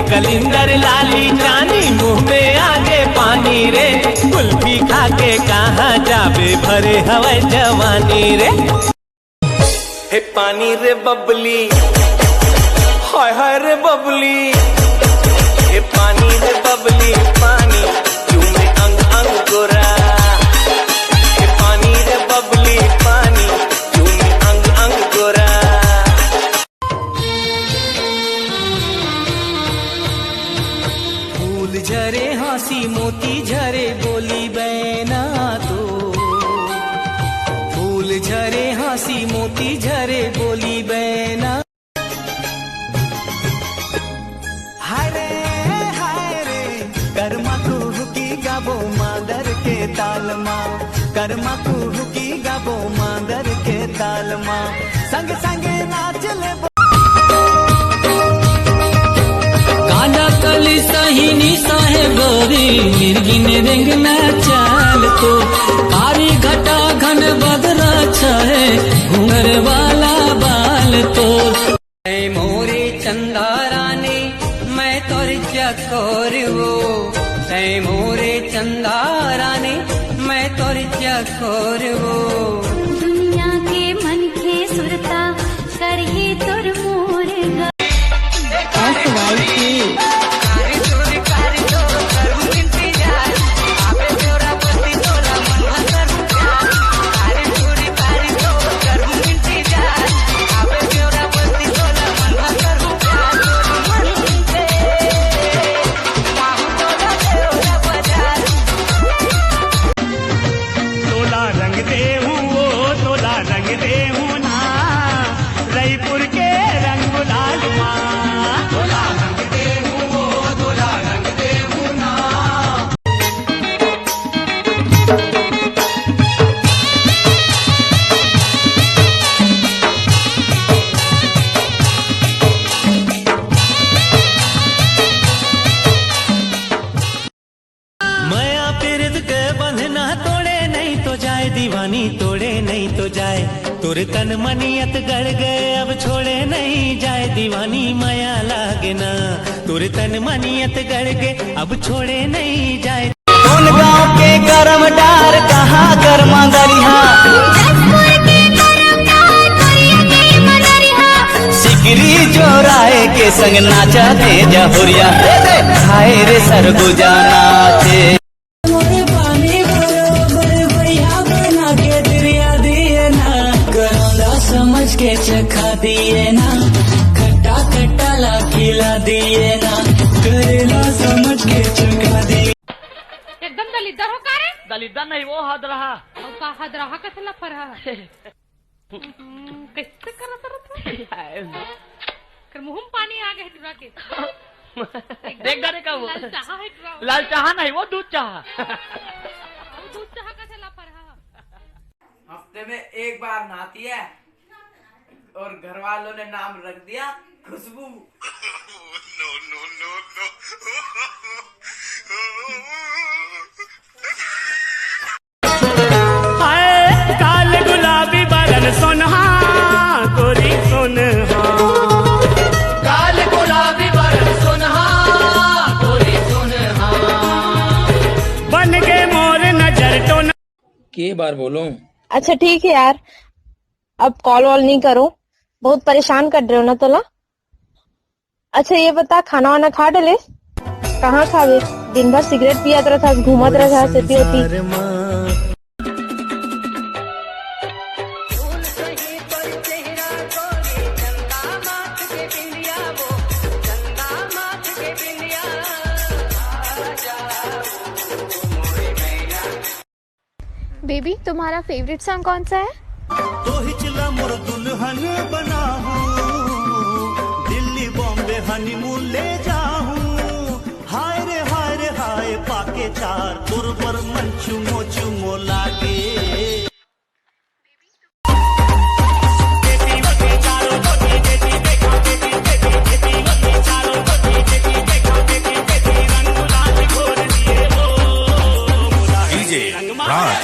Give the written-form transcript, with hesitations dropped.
कलिंदर लाली जानी मुंह में आगे पानी रे, कुल्फी खा के कहाँ जाबे भरे हवा जवानी रे। हे पानी रे बबली, हाय हाय रे बबली, हे पानी रे बबली पानी चूमे अंग अंग गोरा। हे पानी रे बबली पानी चूमे अंग अंग गोरा। फूल झरे हंसी मोती झरे बोली बैना तो, फूल झरे हंसी मोती झरे बोली बैना। हाय रे कर्मा कुहुकी गाबो मादर के तालमा, कर्मा कुहुकी गाबो मादर के तालमा, संग संग नाच ले। काला कली सहीनी साहे गोरी मिर्गिन रंग में चाल तो, कारी घटा घन बदरा छे घूंगर वाला बाल तो। मोरे चंदा रानी मैं तोर चकोर वो, मोरे चंदा रानी मैं तोर चकोर वो। दुनिया के मन के सुरता करही तोर मोर दीवानी तोड़े नहीं तो जाए, तुर तन मनियत गड़ गए अब छोड़े नहीं जाए। दीवानी माया लागे ना, तुर तन मनियत गड़ गए अब छोड़े नहीं जाए। कौन गाँव के गरम डार कहाँ गरमा दरिया, सिकरी जोराए के संग नाचा दे जहुरिया, हाय रे सरगुजा नाचे। समझ के चखा दिए ना, खट्टा खट्टा ला खिला दिए ना, करेला समझ के चखा दिए। एकदम दलिद्दर हो का रे? दलिद्दर नहीं वो हद रहा। और का हद रहा कैसे लफर है? कैसे करत रहा? कर मुंह में पानी आ गए तुरा के। देख गाने का वो लाल चाहा है तुरा। लाल चाहा नहीं वो दूध चाहा। दूध चाहा कैसे लफर है? हफ्ते में एक बार नहाती है और घर वालों ने नाम रख दिया Khushbu. No no no no. हाय काल गुलाबी बरन सोनहा गोरी सोनहा, काल गुलाबी बरन सोनहा गोरी सोनहा, बन के मोर नजर तो न। के बार बोलो? अच्छा ठीक है यार, अब कॉल वॉल नहीं करो, बहुत परेशान कर रहे हो ना तोला। अच्छा ये बता खाना वाना खा डले? कहाँ खावे? दिन भर सिगरेट पियात रहा था, घूमत रहा था सेती होती। बेबी तुम्हारा फेवरेट सॉन्ग कौन सा है? तो हिचला मोर दुल्हन बनाहूं, दिल्ली बॉम्बे हनीमून ले जाऊं, हाय रे हाय रे हाय पाके चार तोर पर मन चुमो चुमो लागे। DJ Raj